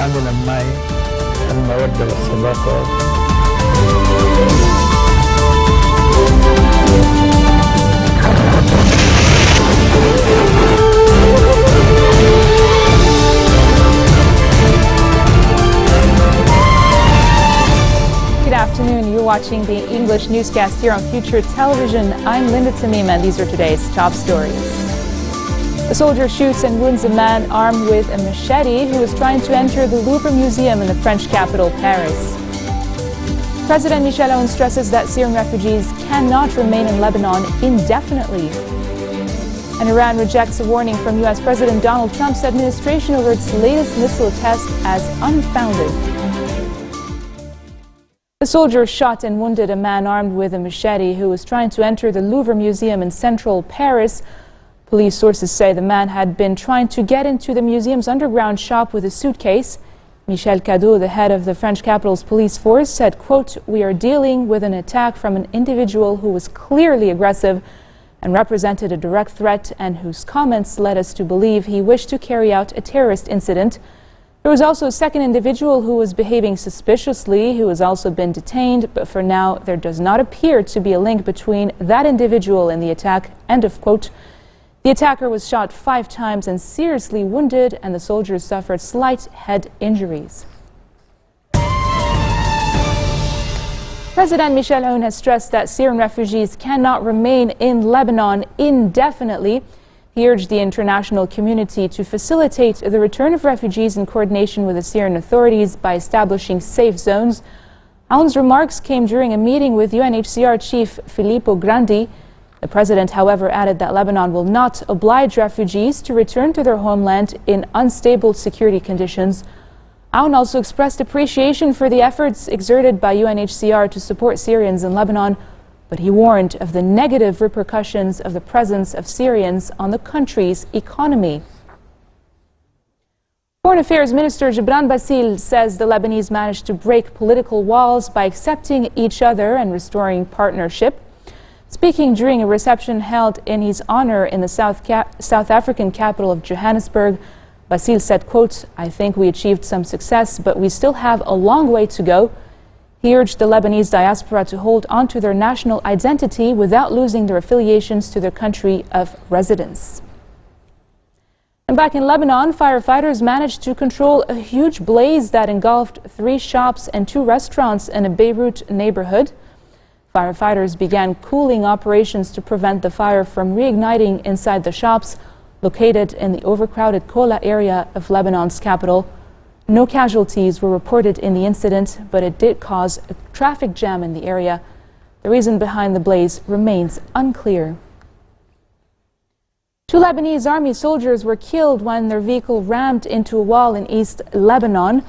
حاملا معي المودة والصداقة. Good afternoon. You're watching the English newscast here on Future Television. I'm Linda Tamima, and these are today's top stories. A soldier shoots and wounds a man armed with a machete who was trying to enter the Louvre Museum in the French capital, Paris. President Michel Aoun stresses that Syrian refugees cannot remain in Lebanon indefinitely. And Iran rejects a warning from U.S. President Donald Trump's administration over its latest missile test as unfounded. A soldier shot and wounded a man armed with a machete who was trying to enter the Louvre Museum in central Paris. Police sources say the man had been trying to get into the museum's underground shop with a suitcase. Michel Cadot, the head of the French capital's police force, said, quote, "We are dealing with an attack from an individual who was clearly aggressive and represented a direct threat and whose comments led us to believe he wished to carry out a terrorist incident." There was also a second individual who was behaving suspiciously, who has also been detained, but for now there does not appear to be a link between that individual and the attack, end of quote. The attacker was shot 5 times and seriously wounded, and the soldiers suffered slight head injuries. President Michel Aoun has stressed that Syrian refugees cannot remain in Lebanon indefinitely. He urged the international community to facilitate the return of refugees in coordination with the Syrian authorities by establishing safe zones. Aoun's remarks came during a meeting with UNHCR Chief Filippo Grandi. The president, however, added that Lebanon will not oblige refugees to return to their homeland in unstable security conditions. Aoun also expressed appreciation for the efforts exerted by UNHCR to support Syrians in Lebanon, but he warned of the negative repercussions of the presence of Syrians on the country's economy. Foreign Affairs Minister Gebran Bassil says the Lebanese managed to break political walls by accepting each other and restoring partnership. Speaking during a reception held in his honor in the South African capital of Johannesburg, Bassil said, quote, "I think we achieved some success, but we still have a long way to go." He urged the Lebanese diaspora to hold on to their national identity without losing their affiliations to their country of residence. And back in Lebanon, firefighters managed to control a huge blaze that engulfed 3 shops and 2 restaurants in a Beirut neighborhood. Firefighters began cooling operations to prevent the fire from reigniting inside the shops located in the overcrowded Kola area of Lebanon's capital. No casualties were reported in the incident, but it did cause a traffic jam in the area. The reason behind the blaze remains unclear. 2 Lebanese army soldiers were killed when their vehicle rammed into a wall in East Lebanon.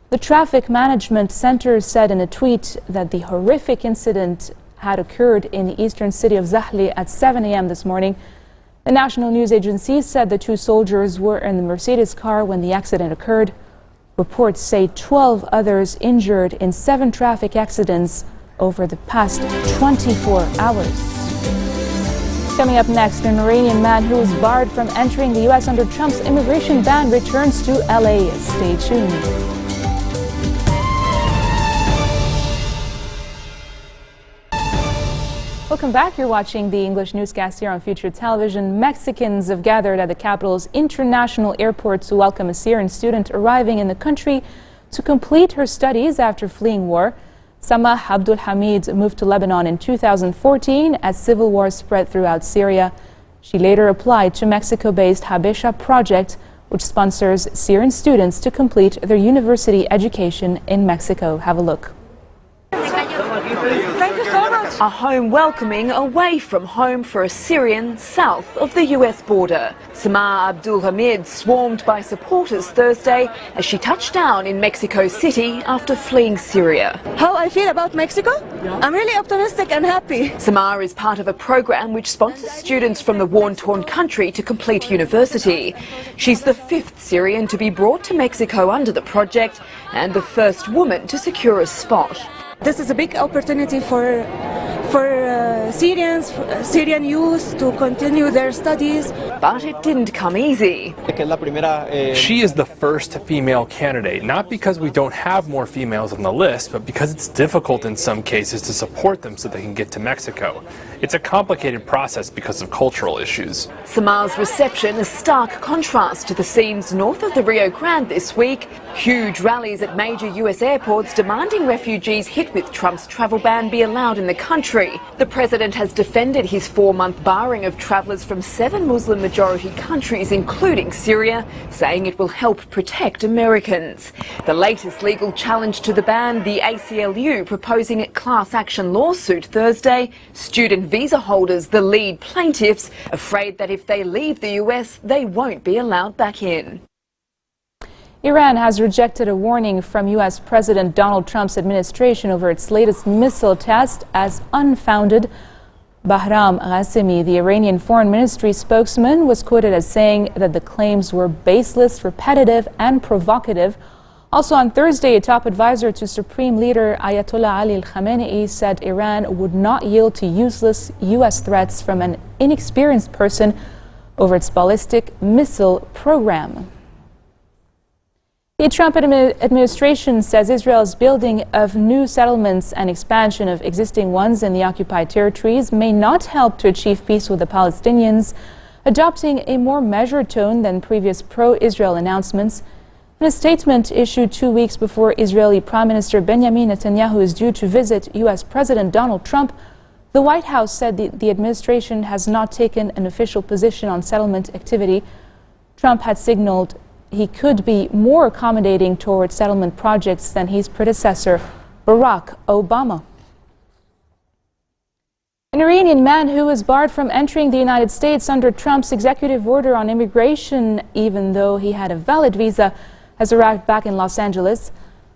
The Traffic Management Center said in a tweet that the horrific incident had occurred in the eastern city of Zahli at 7 a.m. this morning. The national news agency said the 2 soldiers were in the Mercedes car when the accident occurred. Reports say 12 others injured in 7 traffic accidents over the past 24 hours. Coming up next, an Iranian man who was barred from entering the U.S. under Trump's immigration ban returns to L.A. Stay tuned. Welcome back. You're watching the English newscast here on Future Television. Mexicans have gathered at the capital's international airport to welcome a Syrian student arriving in the country to complete her studies after fleeing war. Samah Abdul Hamid moved to Lebanon in 2014 as civil war spread throughout Syria. She later applied to Mexico-based Habesha Project, which sponsors Syrian students to complete their university education in Mexico. Have a look. A home welcoming away from home for a Syrian south of the US border. Samah Abdul Hamid swarmed by supporters Thursday as she touched down in Mexico City after fleeing Syria. How I feel about Mexico? I'm really optimistic and happy. Samah is part of a program which sponsors students from the war-torn country to complete university. She's the 5th Syrian to be brought to Mexico under the project and the first woman to secure a spot. This is a big opportunity for Syrian youth to continue their studies. But it didn't come easy. She is the first female candidate, not because we don't have more females on the list, but because it's difficult in some cases to support them so they can get to Mexico. It's a complicated process because of cultural issues. Samar's reception is stark contrast to the scenes north of the Rio Grande this week. Huge rallies at major US airports demanding refugees hit with Trump's travel ban be allowed in the country. The president has defended his 4-month barring of travellers from 7 Muslim-majority countries, including Syria, saying it will help protect Americans. The latest legal challenge to the ban, the ACLU proposing a class action lawsuit Thursday. Student visa holders, the lead plaintiffs, afraid that if they leave the US, they won't be allowed back in. Iran has rejected a warning from U.S. President Donald Trump's administration over its latest missile test as unfounded. Bahram Ghasemi, the Iranian Foreign Ministry spokesman, was quoted as saying that the claims were baseless, repetitive, and provocative. Also on Thursday, a top advisor to Supreme Leader Ayatollah Ali Khamenei said Iran would not yield to useless U.S. threats from an inexperienced person over its ballistic missile program. The Trump administration says Israel's building of new settlements and expansion of existing ones in the occupied territories may not help to achieve peace with the Palestinians, adopting a more measured tone than previous pro-Israel announcements. In a statement issued 2 weeks before Israeli Prime Minister Benjamin Netanyahu is due to visit U.S. President Donald Trump, the White House said the administration has not taken an official position on settlement activity. Trump had signaled he could be more accommodating towards settlement projects than his predecessor, Barack Obama. An Iranian man who was barred from entering the United States under Trump's executive order on immigration, even though he had a valid visa, has arrived back in Los Angeles.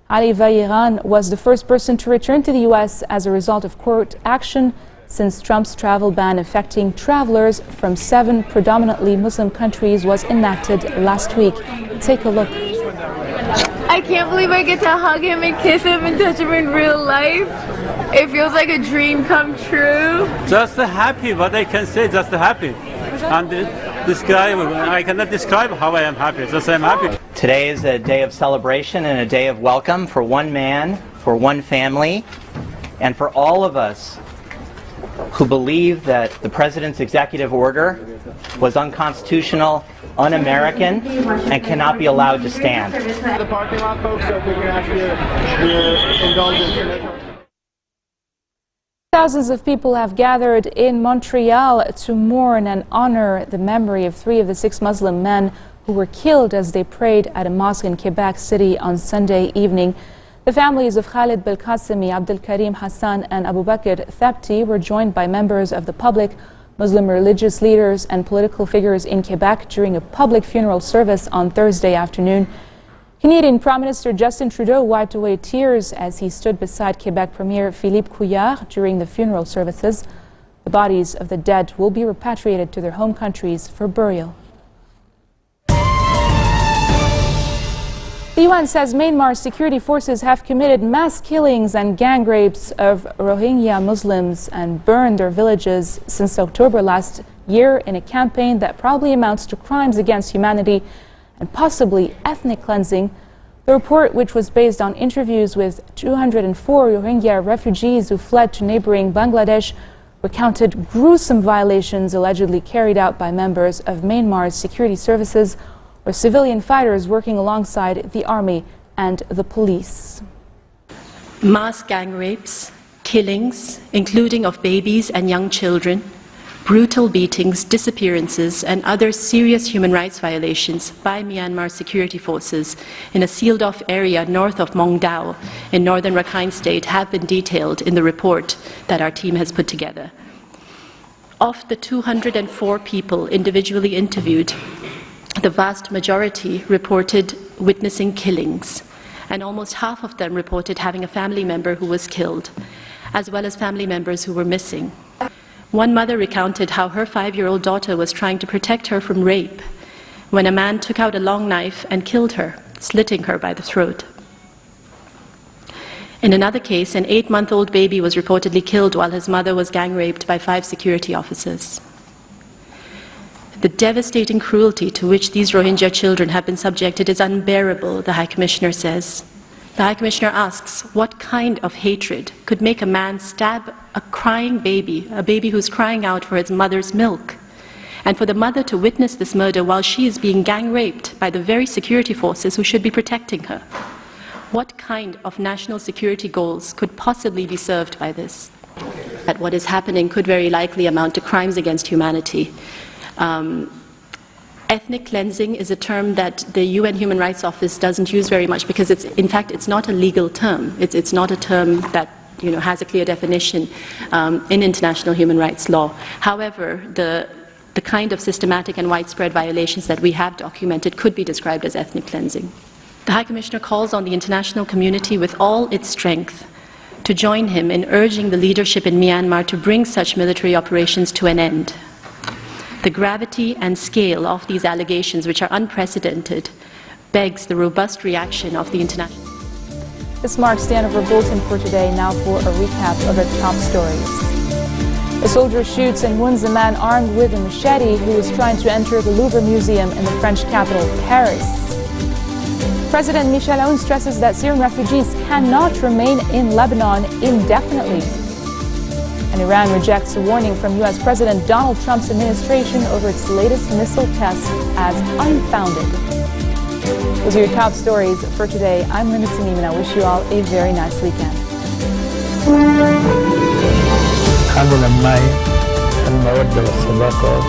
Ali Vayeran was the first person to return to the U.S. as a result of court action since Trump's travel ban affecting travelers from 7 predominantly Muslim countries was enacted last week. Take a look. I can't believe I get to hug him and kiss him and touch him in real life. It feels like a dream come true. Just happy, what I can say, just happy. And I cannot describe how I am happy, just I'm happy. Today is a day of celebration and a day of welcome for one man, for one family, and for all of us who believe that the President's executive order was unconstitutional, un-American, and cannot be allowed to stand. The parking lot, folks, so if we can ask your indulgence. Thousands of people have gathered in Montreal to mourn and honor the memory of 3 of the 6 Muslim men who were killed as they prayed at a mosque in Quebec City on Sunday evening. The families of Khalid Belkacemi, Abdel Karim Hassan, and Abu Bakr Thabti were joined by members of the public, Muslim religious leaders, and political figures in Quebec during a public funeral service on Thursday afternoon. Canadian Prime Minister Justin Trudeau wiped away tears as he stood beside Quebec Premier Philippe Couillard during the funeral services. The bodies of the dead will be repatriated to their home countries for burial. The UN says Myanmar's security forces have committed mass killings and gang rapes of Rohingya Muslims and burned their villages since October last year in a campaign that probably amounts to crimes against humanity and possibly ethnic cleansing. The report, which was based on interviews with 204 Rohingya refugees who fled to neighboring Bangladesh, recounted gruesome violations allegedly carried out by members of Myanmar's security services or civilian fighters working alongside the army and the police. Mass gang rapes, killings, including of babies and young children, brutal beatings, disappearances, and other serious human rights violations by Myanmar security forces in a sealed-off area north of Mong Dao in northern Rakhine State have been detailed in the report that our team has put together. Of the 204 people individually interviewed, the vast majority reported witnessing killings, and almost half of them reported having a family member who was killed, as well as family members who were missing. One mother recounted how her 5-year-old daughter was trying to protect her from rape when a man took out a long knife and killed her, slitting her by the throat. In another case, an 8-month-old baby was reportedly killed while his mother was gang raped by 5 security officers. The devastating cruelty to which these Rohingya children have been subjected is unbearable, the High Commissioner says. The High Commissioner asks, what kind of hatred could make a man stab a crying baby, a baby who's crying out for its mother's milk? And for the mother to witness this murder while she is being gang raped by the very security forces who should be protecting her. What kind of national security goals could possibly be served by this? That what is happening could very likely amount to crimes against humanity. Ethnic cleansing is a term that the UN Human Rights Office doesn't use very much because in fact it's not a legal term. It's not a term that has a clear definition in international human rights law. However, the kind of systematic and widespread violations that we have documented could be described as ethnic cleansing. The High Commissioner calls on the international community with all its strength to join him in urging the leadership in Myanmar to bring such military operations to an end. The gravity and scale of these allegations, which are unprecedented, begs the robust reaction of the international. This marks the end of our bulletin for today. Now for a recap of our top stories. A soldier shoots and wounds a man armed with a machete who was trying to enter the Louvre Museum in the French capital, Paris. President Michel Aoun stresses that Syrian refugees cannot remain in Lebanon indefinitely. And Iran rejects a warning from U.S. President Donald Trump's administration over its latest missile test as unfounded. Those are your top stories for today. I'm Linda Tamim, and I wish you all a very nice weekend. هذا الماء المودة والصداقة